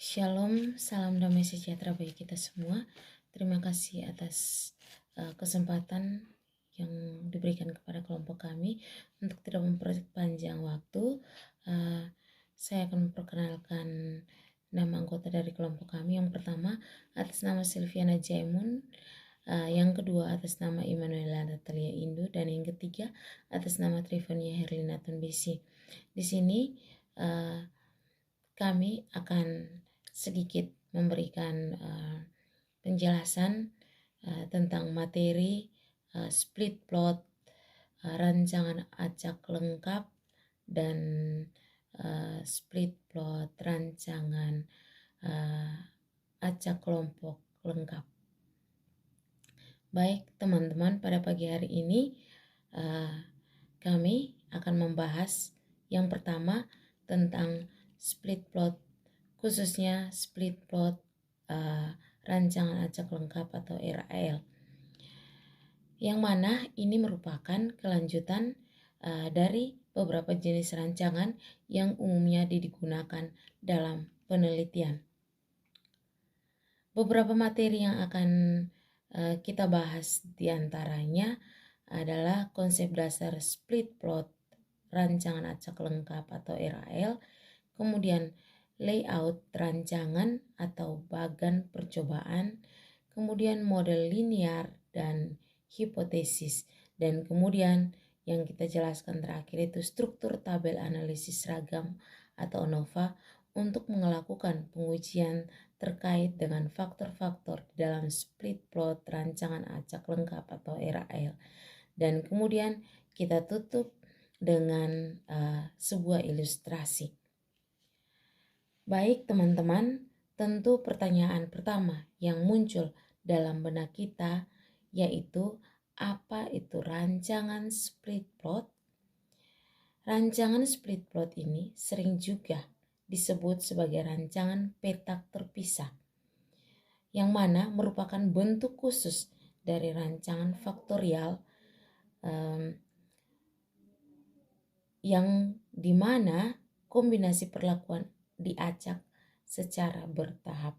Shalom, salam damai sejahtera bagi kita semua. Terima kasih atas kesempatan yang diberikan kepada kelompok kami. Untuk tidak memperpanjang waktu, saya akan memperkenalkan nama anggota dari kelompok kami. Yang pertama atas nama Silviana Jaimun, yang kedua atas nama Immanuela Natalia Indu, dan yang ketiga atas nama Trifonia Herlina Tunbisi. Di sini kami akan sedikit memberikan penjelasan tentang materi split plot, rancangan acak lengkap, dan split plot rancangan acak kelompok lengkap. Baik teman-teman, pada pagi hari ini kami akan membahas yang pertama tentang split plot, khususnya split plot rancangan acak lengkap atau RAL, yang mana ini merupakan kelanjutan dari beberapa jenis rancangan yang umumnya digunakan dalam penelitian. Beberapa materi yang akan kita bahas diantaranya adalah konsep dasar split plot rancangan acak lengkap atau RAL, kemudian layout rancangan atau bagan percobaan, kemudian model linear dan hipotesis, dan kemudian yang kita jelaskan terakhir itu struktur tabel analisis seragam atau ANOVA untuk melakukan pengujian terkait dengan faktor-faktor dalam split plot rancangan acak lengkap atau RAL. Dan kemudian kita tutup dengan sebuah ilustrasi. Baik teman-teman, tentu pertanyaan pertama yang muncul dalam benak kita yaitu apa itu rancangan split plot? Rancangan split plot ini sering juga disebut sebagai rancangan petak terpisah, yang mana merupakan bentuk khusus dari rancangan faktorial yang dimana kombinasi perlakuan diacak secara bertahap.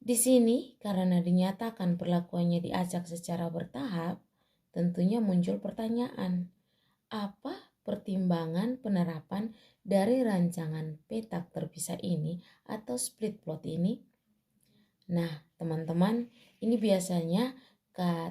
Di sini karena dinyatakan perlakuannya diacak secara bertahap, tentunya muncul pertanyaan, apa pertimbangan penerapan dari rancangan petak terpisah ini atau split plot ini? Nah, teman-teman, ini biasanya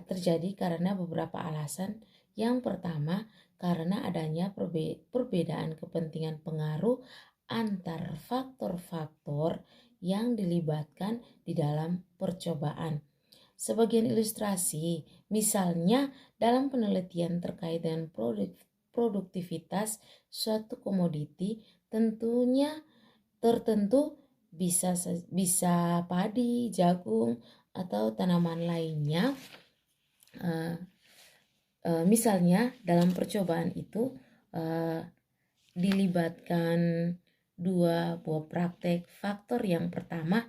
terjadi karena beberapa alasan. Yang pertama, karena adanya perbedaan kepentingan pengaruh antar faktor-faktor yang dilibatkan di dalam percobaan. Sebagian ilustrasi, misalnya dalam penelitian terkait dengan produktivitas suatu komoditi, tentunya tertentu bisa padi, jagung, atau tanaman lainnya. Misalnya dalam percobaan itu dilibatkan dua buah praktek faktor. Yang pertama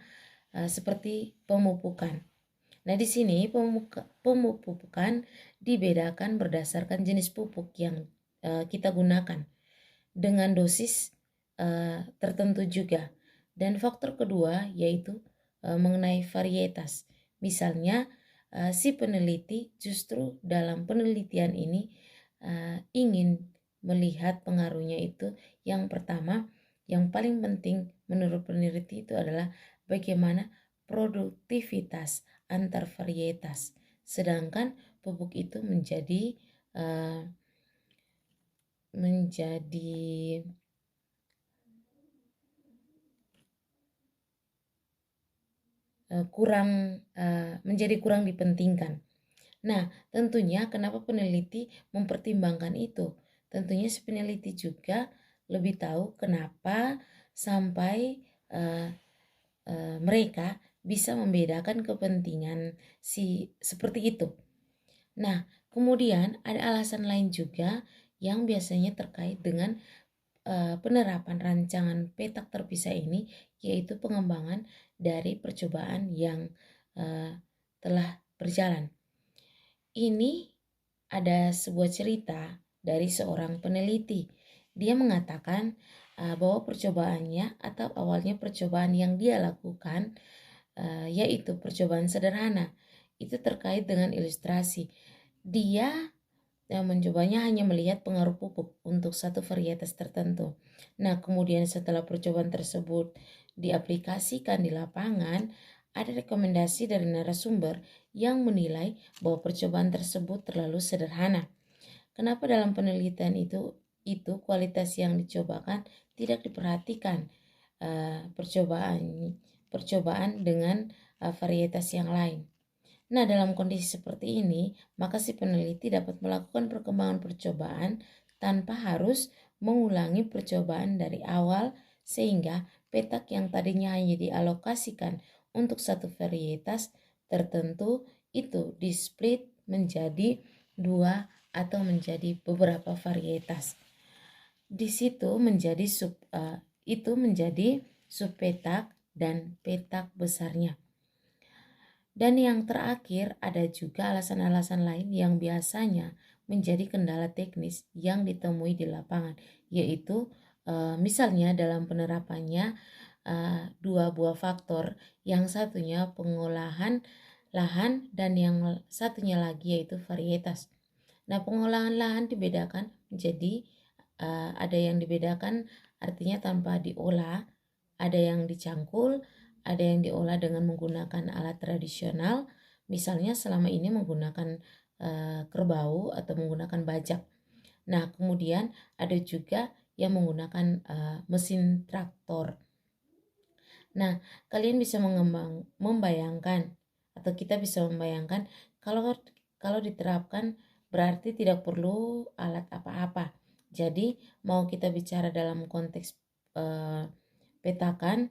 seperti pemupukan. Nah, di sini pemupukan dibedakan berdasarkan jenis pupuk yang kita gunakan dengan dosis tertentu juga. Dan faktor kedua yaitu mengenai varietas. Misalnya si peneliti justru dalam penelitian ini ingin melihat pengaruhnya itu. Yang pertama, yang paling penting menurut peneliti itu adalah bagaimana produktivitas antar varietas. Sedangkan pupuk itu menjadi kurang dipentingkan. Nah, tentunya kenapa peneliti mempertimbangkan itu? Tentunya si peneliti juga lebih tahu kenapa sampai mereka bisa membedakan kepentingan seperti itu. Nah, kemudian ada alasan lain juga yang biasanya terkait dengan penerapan rancangan petak terpisah ini, yaitu pengembangan dari percobaan yang telah berjalan. Ini ada sebuah cerita dari seorang peneliti. Dia mengatakan bahwa percobaannya atau awalnya percobaan yang dia lakukan yaitu percobaan sederhana. Itu terkait dengan ilustrasi. Dia mencobanya hanya melihat pengaruh pupuk untuk satu varietas tertentu. Nah, kemudian setelah percobaan tersebut diaplikasikan di lapangan, ada rekomendasi dari narasumber yang menilai bahwa percobaan tersebut terlalu sederhana. Kenapa dalam penelitian itu kualitas yang dicobakan tidak diperhatikan percobaan dengan varietas yang lain. Nah, dalam kondisi seperti ini, maka si peneliti dapat melakukan perkembangan percobaan tanpa harus mengulangi percobaan dari awal, sehingga petak yang tadinya hanya dialokasikan untuk satu varietas tertentu itu di-split menjadi 2 atau menjadi beberapa varietas. Di situ menjadi subpetak dan petak besarnya. Dan yang terakhir, ada juga alasan-alasan lain yang biasanya menjadi kendala teknis yang ditemui di lapangan, yaitu misalnya dalam penerapannya dua buah faktor, yang satunya pengolahan lahan dan yang satunya lagi yaitu varietas. Nah, pengolahan lahan dibedakan menjadi ada yang dibedakan artinya tanpa diolah, ada yang dicangkul, ada yang diolah dengan menggunakan alat tradisional, misalnya selama ini menggunakan kerbau atau menggunakan bajak. Nah, kemudian ada juga yang menggunakan mesin traktor. Nah, kalian bisa membayangkan atau kita bisa membayangkan kalau diterapkan berarti tidak perlu alat apa-apa. Jadi, mau kita bicara dalam konteks petakan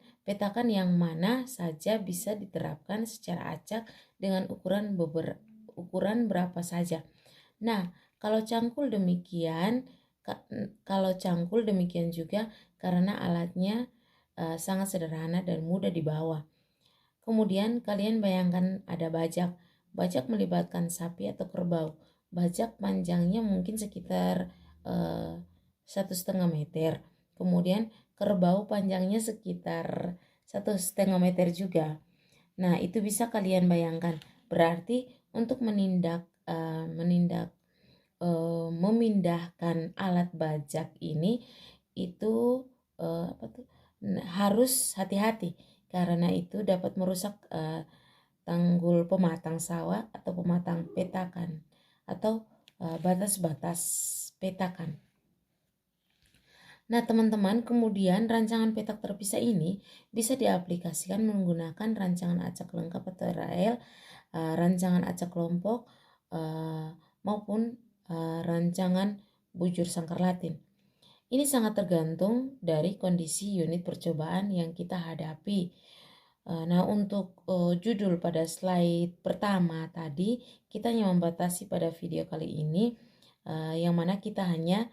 yang mana saja bisa diterapkan secara acak dengan ukuran berapa saja. Nah, kalau cangkul demikian juga karena alatnya sangat sederhana dan mudah dibawa. Kemudian kalian bayangkan ada bajak. Bajak melibatkan sapi atau kerbau. Bajak panjangnya mungkin sekitar 1,5 meter. Kemudian kerbau panjangnya sekitar 1,5 meter juga. Nah, itu bisa kalian bayangkan. Berarti untuk memindahkan alat bajak ini itu harus hati-hati, karena itu dapat merusak tanggul pematang sawah atau pematang petakan atau batas-batas petakan. Nah, teman-teman, kemudian rancangan petak terpisah ini bisa diaplikasikan menggunakan rancangan acak lengkap atau RAL, rancangan acak kelompok, maupun rancangan bujur sangkar Latin. Ini sangat tergantung dari kondisi unit percobaan yang kita hadapi. Nah, untuk judul pada slide pertama tadi, kita hanya membatasi pada video kali ini, yang mana kita hanya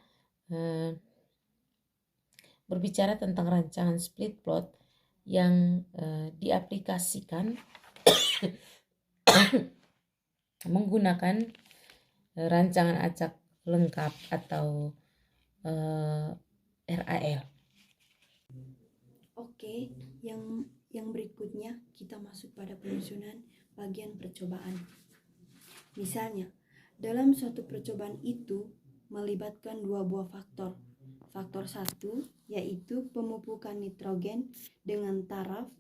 berbicara tentang rancangan split plot yang diaplikasikan menggunakan rancangan acak lengkap atau RAL. Oke, yang berikutnya kita masuk pada penyusunan bagian percobaan. Misalnya, dalam suatu percobaan itu melibatkan dua buah faktor. Faktor 1 yaitu pemupukan nitrogen dengan taraf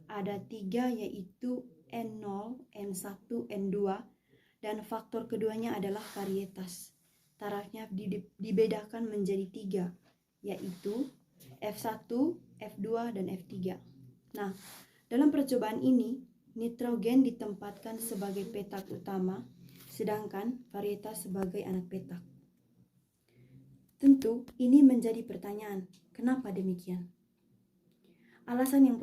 ada 3 yaitu N0, N1, N2, dan faktor keduanya adalah varietas. Tarafnya dibedakan menjadi 3 yaitu F1, F2, dan F3. Nah, dalam percobaan ini nitrogen ditempatkan sebagai petak utama, sedangkan varietas sebagai anak petak. Tentu ini menjadi pertanyaan, kenapa demikian? Alasan yang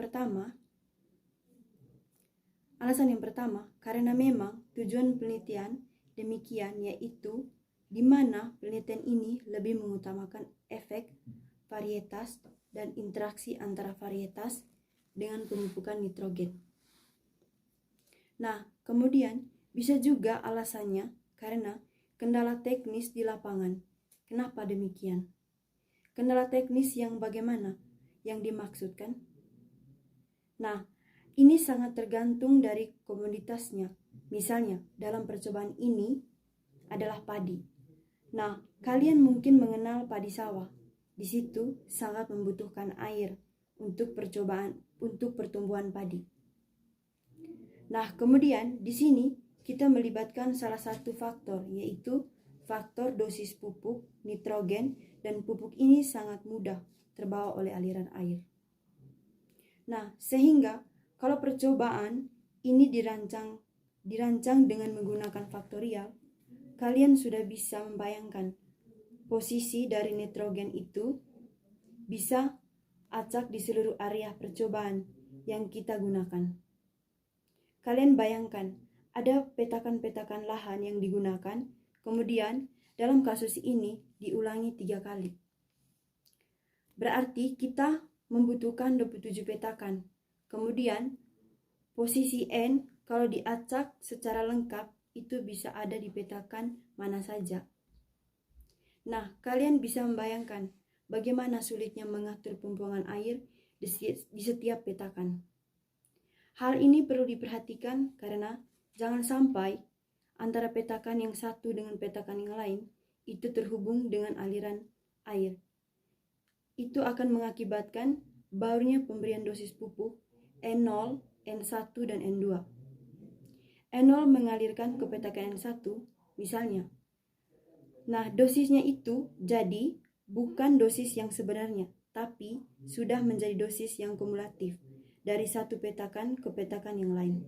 pertama, karena memang tujuan penelitian demikian, yaitu di mana penelitian ini lebih mengutamakan efek varietas dan interaksi antara varietas dengan pemupukan nitrogen. Nah, kemudian bisa juga alasannya karena kendala teknis di lapangan. Kenapa demikian? Kendala teknis yang bagaimana yang dimaksudkan? Nah, ini sangat tergantung dari komoditasnya. Misalnya, dalam percobaan ini adalah padi. Nah, kalian mungkin mengenal padi sawah. Di situ sangat membutuhkan air untuk pertumbuhan padi. Nah, kemudian di sini kita melibatkan salah satu faktor, yaitu faktor dosis pupuk, nitrogen, dan pupuk ini sangat mudah terbawa oleh aliran air. Nah, sehingga kalau percobaan ini dirancang dengan menggunakan faktorial, kalian sudah bisa membayangkan posisi dari nitrogen itu bisa acak di seluruh area percobaan yang kita gunakan. Kalian bayangkan, ada petakan-petakan lahan yang digunakan, kemudian dalam kasus ini diulangi 3 kali. Berarti kita membutuhkan 27 petakan. Kemudian posisi N kalau diacak secara lengkap itu bisa ada di petakan mana saja. Nah, kalian bisa membayangkan bagaimana sulitnya mengatur pembuangan air di setiap petakan. Hal ini perlu diperhatikan karena jangan sampai antara petakan yang satu dengan petakan yang lain itu terhubung dengan aliran air. Itu akan mengakibatkan barunya pemberian dosis pupuk N0, N1, dan N2. N0 mengalirkan ke petakan N1, misalnya. Nah, dosisnya itu jadi bukan dosis yang sebenarnya, tapi sudah menjadi dosis yang kumulatif dari satu petakan ke petakan yang lain.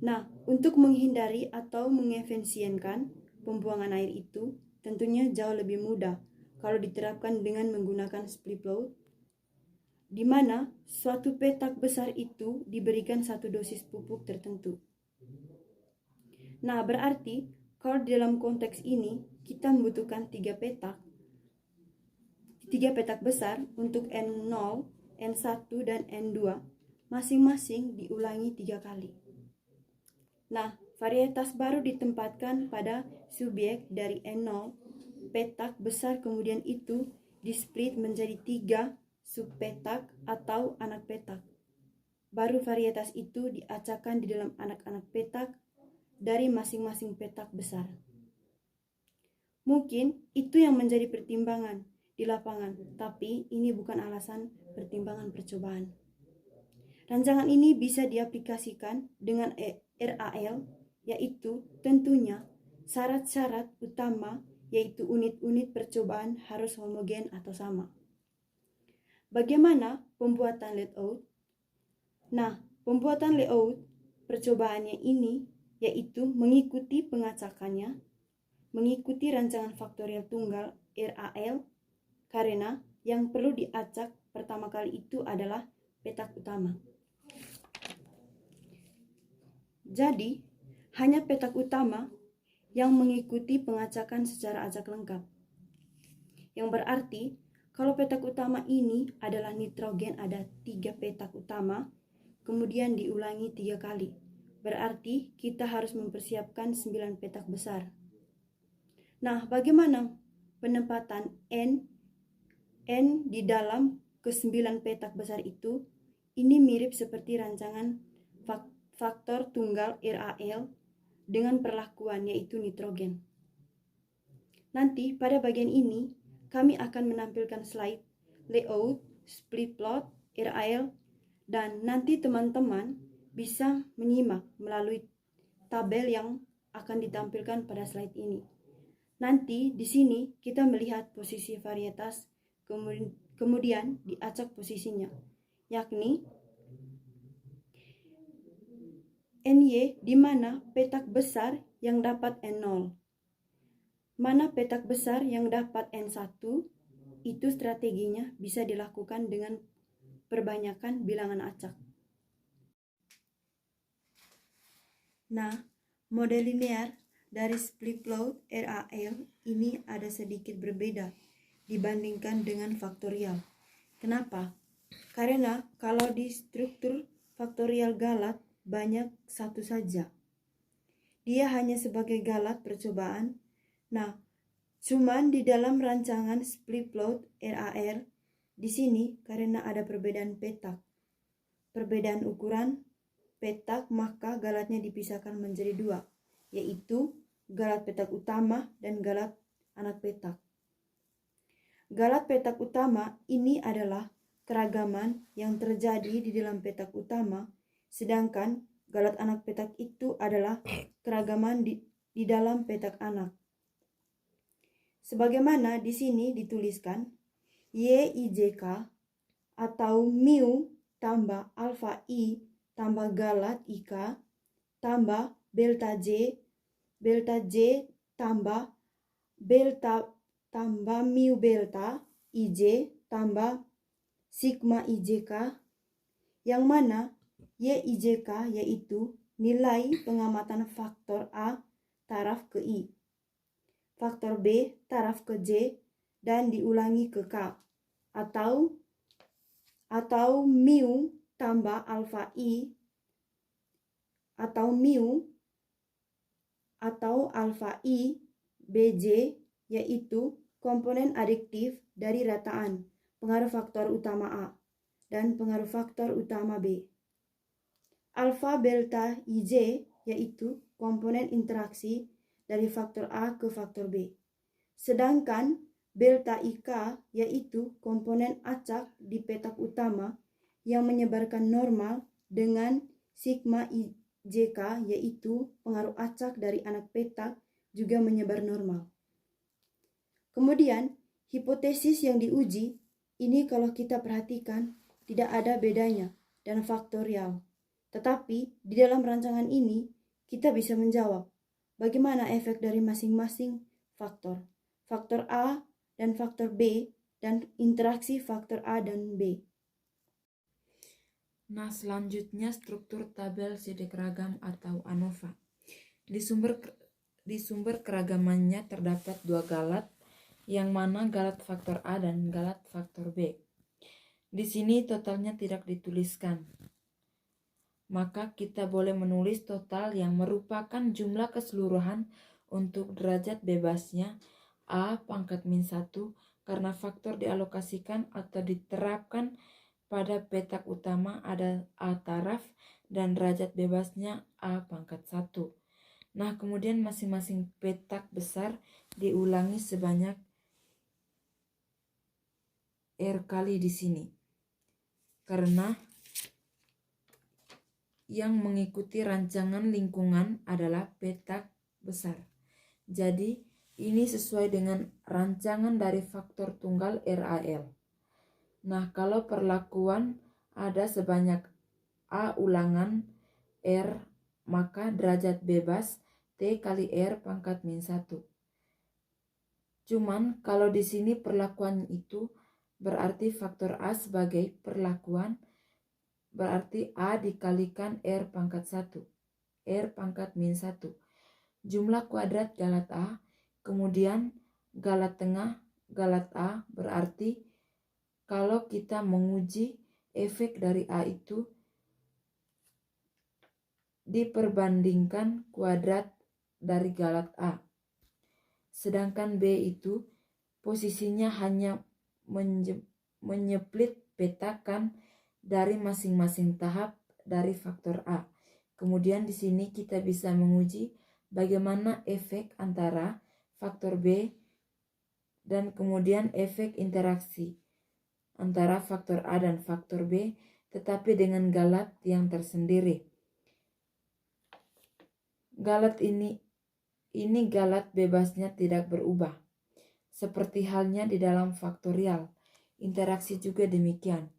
Nah, untuk menghindari atau mengefisienkan pembuangan air itu, tentunya jauh lebih mudah kalau diterapkan dengan menggunakan split plot, di mana suatu petak besar itu diberikan satu dosis pupuk tertentu. Nah, berarti kalau dalam konteks ini kita membutuhkan 3 petak besar untuk N0, N1, dan N2, masing-masing diulangi 3 kali. Nah, varietas baru ditempatkan pada subjek dari N0, petak besar, kemudian itu di-split menjadi 3 subpetak atau anak petak. Baru varietas itu diacakkan di dalam anak-anak petak dari masing-masing petak besar. Mungkin itu yang menjadi pertimbangan di lapangan, tapi ini bukan alasan pertimbangan percobaan. Rancangan ini bisa diaplikasikan dengan RAL, yaitu tentunya syarat-syarat utama yaitu unit-unit percobaan harus homogen atau sama. Bagaimana pembuatan layout? Nah, pembuatan layout percobaannya ini yaitu mengikuti pengacakannya, mengikuti rancangan faktorial tunggal RAL, karena yang perlu diacak pertama kali itu adalah petak utama. Jadi, hanya petak utama yang mengikuti pengacakan secara acak lengkap. Yang berarti, kalau petak utama ini adalah nitrogen, ada 3 petak utama, kemudian diulangi 3 kali. Berarti kita harus mempersiapkan 9 petak besar. Nah, bagaimana penempatan N di dalam ke-9 petak besar itu? Ini mirip seperti rancangan faktor tunggal RAL dengan perlakuan yaitu nitrogen. Nanti pada bagian ini kami akan menampilkan slide layout, split plot, RAL, dan nanti teman-teman bisa menyimak melalui tabel yang akan ditampilkan pada slide ini. Nanti di sini kita melihat posisi varietas, kemudian diacak posisinya, yakni NY di mana petak besar yang dapat N0. Mana petak besar yang dapat N1, itu strateginya bisa dilakukan dengan perbanyakan bilangan acak. Nah, model linear dari split plot RAL ini ada sedikit berbeda dibandingkan dengan faktorial. Kenapa? Karena kalau di struktur faktorial galat banyak satu saja. Dia hanya sebagai galat percobaan. Nah, Cuman di dalam rancangan split plot RAL, di sini karena ada perbedaan petak, perbedaan ukuran petak, maka galatnya dipisahkan menjadi dua, yaitu galat petak utama dan galat anak petak. Galat petak utama ini adalah keragaman yang terjadi di dalam petak utama, sedangkan galat anak petak itu adalah keragaman di dalam petak anak. Sebagaimana di sini dituliskan, YIJK atau mu tambah alfa I tambah galat IK tambah delta J tambah delta tambah mu delta IJ tambah sigma IJK, yang mana YIJK yaitu nilai pengamatan faktor A taraf ke I, faktor B taraf ke J, dan diulangi ke K, atau mu tambah alfa I atau mu atau alfa I BJ, yaitu komponen adiktif dari rataan pengaruh faktor utama A dan pengaruh faktor utama B. Alfa delta IJ yaitu komponen interaksi dari faktor A ke faktor B. Sedangkan delta IK yaitu komponen acak di petak utama yang menyebarkan normal, dengan sigma IJK yaitu pengaruh acak dari anak petak juga menyebar normal. Kemudian hipotesis yang diuji ini kalau kita perhatikan tidak ada bedanya dan faktorial. Tetapi di dalam rancangan ini kita bisa menjawab bagaimana efek dari masing-masing faktor, faktor A dan faktor B, dan interaksi faktor A dan B. Nah, selanjutnya struktur tabel sidik ragam atau ANOVA. Di sumber keragamannya terdapat dua galat, yang mana galat faktor A dan galat faktor B. Di sini totalnya tidak dituliskan. Maka kita boleh menulis total yang merupakan jumlah keseluruhan untuk derajat bebasnya A pangkat min 1 karena faktor dialokasikan atau diterapkan pada petak utama ada A taraf dan derajat bebasnya A pangkat 1. Nah, kemudian masing-masing petak besar diulangi sebanyak R kali di sini. Karena yang mengikuti rancangan lingkungan adalah petak besar. Jadi, ini sesuai dengan rancangan dari faktor tunggal RAL. Nah, kalau perlakuan ada sebanyak A ulangan R, maka derajat bebas T kali R pangkat min 1. Cuman kalau di sini perlakuan itu berarti faktor A sebagai perlakuan, berarti A dikalikan R pangkat 1, R pangkat min 1. Jumlah kuadrat galat A, kemudian galat tengah galat A, berarti kalau kita menguji efek dari A itu diperbandingkan kuadrat dari galat A. Sedangkan B itu posisinya hanya menyeplit petakan dari masing-masing tahap dari faktor A. Kemudian di sini kita bisa menguji bagaimana efek antara faktor B dan kemudian efek interaksi antara faktor A dan faktor B, tetapi dengan galat yang tersendiri. Galat ini galat bebasnya tidak berubah. Seperti halnya di dalam faktorial, interaksi juga demikian.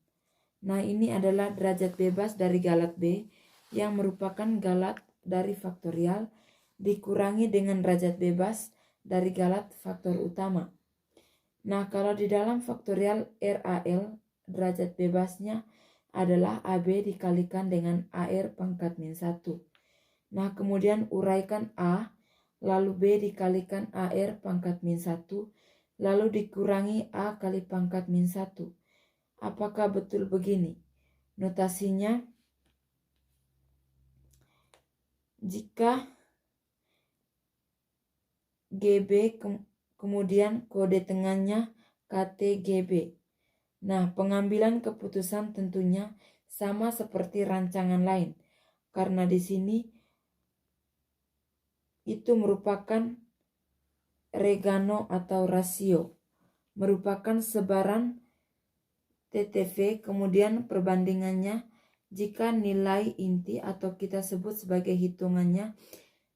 Nah, ini adalah derajat bebas dari galat B yang merupakan galat dari faktorial dikurangi dengan derajat bebas dari galat faktor utama. Nah, kalau di dalam faktorial RAL, derajat bebasnya adalah AB dikalikan dengan AR pangkat min 1. Nah, kemudian uraikan A, lalu B dikalikan AR pangkat min 1, lalu dikurangi A kali pangkat min 1. Apakah betul begini? Notasinya, jika GB kemudian kode tengahnya KTGB. Nah, pengambilan keputusan tentunya sama seperti rancangan lain, karena di sini itu merupakan regano atau rasio, merupakan sebaran TTV, kemudian perbandingannya jika nilai inti atau kita sebut sebagai hitungannya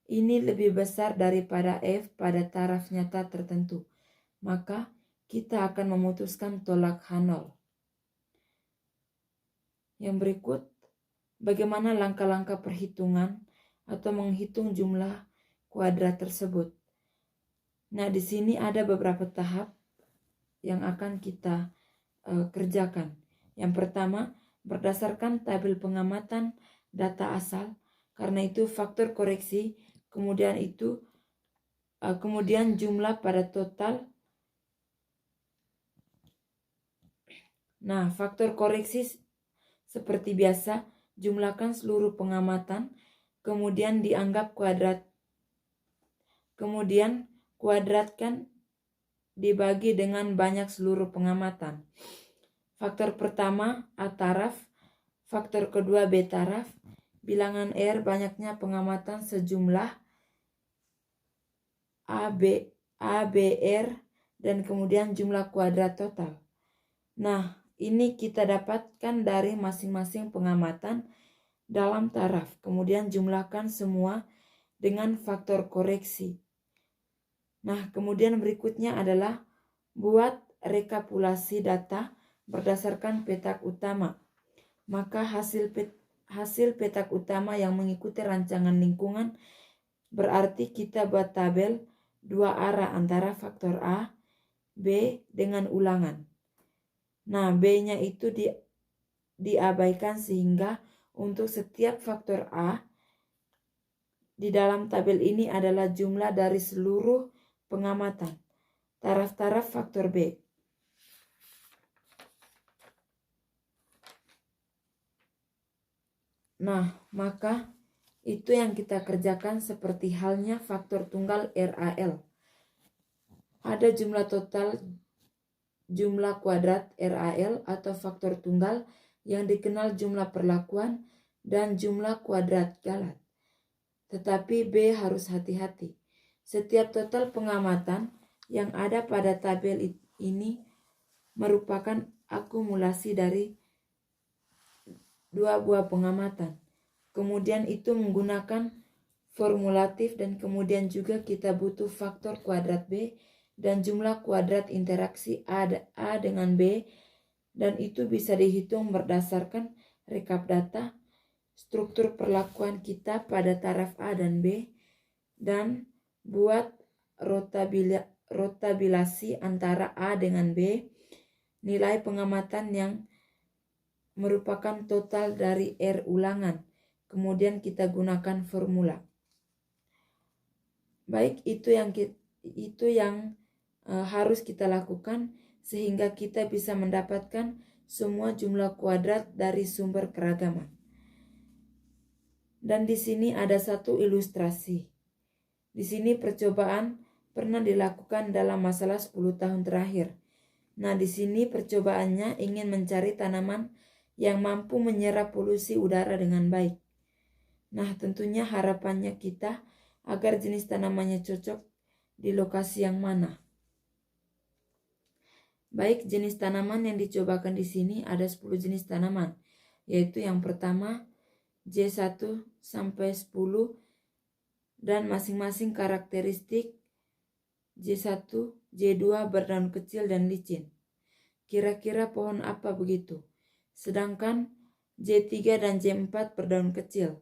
ini lebih besar daripada F pada taraf nyata tertentu, maka kita akan memutuskan tolak H0. Yang berikut, bagaimana langkah-langkah perhitungan atau menghitung jumlah kuadrat tersebut. Nah, di sini ada beberapa tahap yang akan kita kerjakan. Yang pertama, berdasarkan tabel pengamatan data asal, karena itu faktor koreksi, kemudian jumlah pada total. Nah, faktor koreksi seperti biasa, jumlahkan seluruh pengamatan, kemudian dianggap kuadrat, kemudian kuadratkan dibagi dengan banyak seluruh pengamatan. Faktor pertama A taraf, faktor kedua B taraf, bilangan R banyaknya pengamatan sejumlah A, B, R, dan kemudian jumlah kuadrat total. Nah, ini kita dapatkan dari masing-masing pengamatan dalam taraf, kemudian jumlahkan semua dengan faktor koreksi. Nah, kemudian berikutnya adalah buat rekapitulasi data berdasarkan petak utama. Maka hasil petak utama yang mengikuti rancangan lingkungan berarti kita buat tabel dua arah antara faktor A, B dengan ulangan. Nah, B-nya itu diabaikan sehingga untuk setiap faktor A di dalam tabel ini adalah jumlah dari seluruh pengamatan, taraf-taraf faktor B. Nah, maka itu yang kita kerjakan seperti halnya faktor tunggal RAL. Ada jumlah total jumlah kuadrat RAL atau faktor tunggal yang dikenal jumlah perlakuan dan jumlah kuadrat galat. Tetapi B harus hati-hati. Setiap total pengamatan yang ada pada tabel ini merupakan akumulasi dari dua buah pengamatan. Kemudian itu menggunakan formulatif dan kemudian juga kita butuh faktor kuadrat B dan jumlah kuadrat interaksi A dengan B, dan itu bisa dihitung berdasarkan rekap data, struktur perlakuan kita pada taraf A dan B, dan buat rotabilasi antara A dengan B, nilai pengamatan yang merupakan total dari R ulangan. Kemudian kita gunakan formula. Baik, itu yang harus kita lakukan sehingga kita bisa mendapatkan semua jumlah kuadrat dari sumber keragaman. Dan di sini ada satu ilustrasi. Di sini percobaan pernah dilakukan dalam masalah 10 tahun terakhir. Nah, di sini percobaannya ingin mencari tanaman yang mampu menyerap polusi udara dengan baik. Nah, tentunya harapannya kita agar jenis tanamannya cocok di lokasi yang mana. Baik, jenis tanaman yang dicobakan di sini ada 10 jenis tanaman, yaitu yang pertama J1 sampai 10 dan masing-masing karakteristik J1, J2 berdaun kecil dan licin. Kira-kira pohon apa begitu? Sedangkan J3 dan J4 berdaun kecil.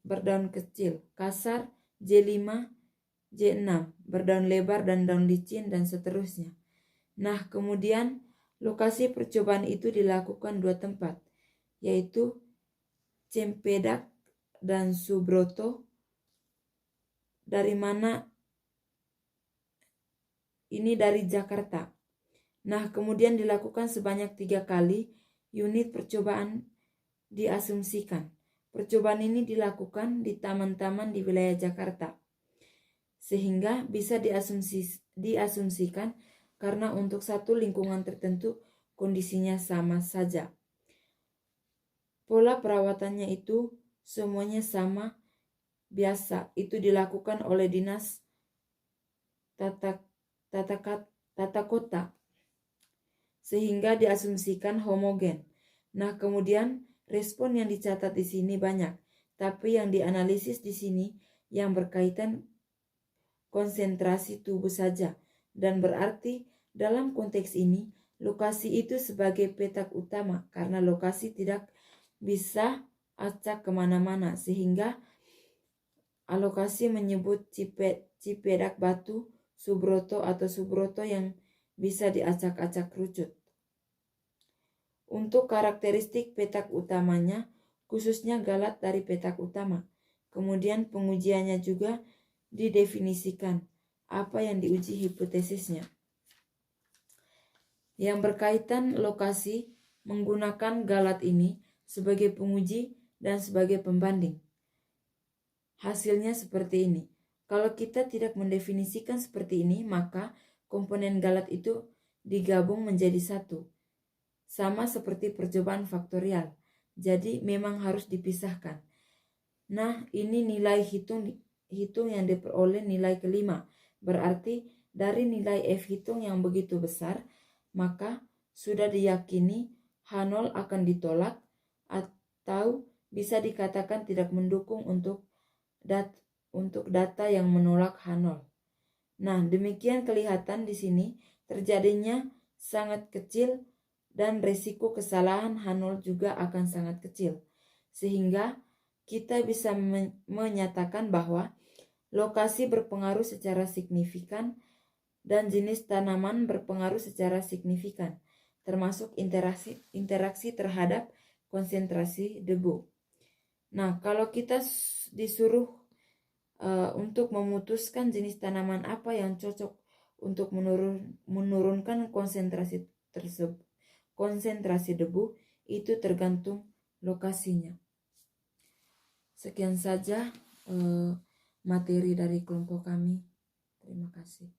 Berdaun kecil. Kasar J5, J6 berdaun lebar dan daun licin dan seterusnya. Nah, kemudian lokasi percobaan itu dilakukan 2 tempat, yaitu Cempedak dan Subroto. Dari mana? Ini dari Jakarta. Nah, kemudian dilakukan sebanyak 3 kali unit percobaan diasumsikan. Percobaan ini dilakukan di taman-taman di wilayah Jakarta. sehingga bisa diasumsikan karena untuk satu lingkungan tertentu kondisinya sama saja. Pola perawatannya itu semuanya sama, biasa. Itu dilakukan oleh dinas tata kota, sehingga diasumsikan homogen. Nah, kemudian respon yang dicatat di sini banyak, tapi yang dianalisis di sini yang berkaitan konsentrasi tubuh saja, dan berarti dalam konteks ini lokasi itu sebagai petak utama karena lokasi tidak bisa acak kemana-mana, sehingga alokasi menyebut Cipedak Batu, Subroto atau Subroto yang bisa diacak-acak kerucut. Untuk karakteristik petak utamanya, khususnya galat dari petak utama. Kemudian pengujiannya juga didefinisikan, apa yang diuji hipotesisnya. Yang berkaitan lokasi menggunakan galat ini sebagai penguji dan sebagai pembanding. Hasilnya seperti ini. Kalau kita tidak mendefinisikan seperti ini, maka komponen galat itu digabung menjadi satu. Sama seperti percobaan faktorial. Jadi memang harus dipisahkan. Nah, ini nilai hitung yang diperoleh nilai kelima. Berarti dari nilai F hitung yang begitu besar, maka sudah diyakini H0 akan ditolak atau bisa dikatakan tidak mendukung untuk data yang menolak H0. Nah, demikian kelihatan di sini terjadinya sangat kecil dan resiko kesalahan H0 juga akan sangat kecil. Sehingga kita bisa menyatakan bahwa lokasi berpengaruh secara signifikan dan jenis tanaman berpengaruh secara signifikan, termasuk interaksi terhadap konsentrasi debu. Nah, kalau kita disuruh untuk memutuskan jenis tanaman apa yang cocok untuk menurunkan konsentrasi debu, itu tergantung lokasinya. Sekian saja materi dari kelompok kami. Terima kasih.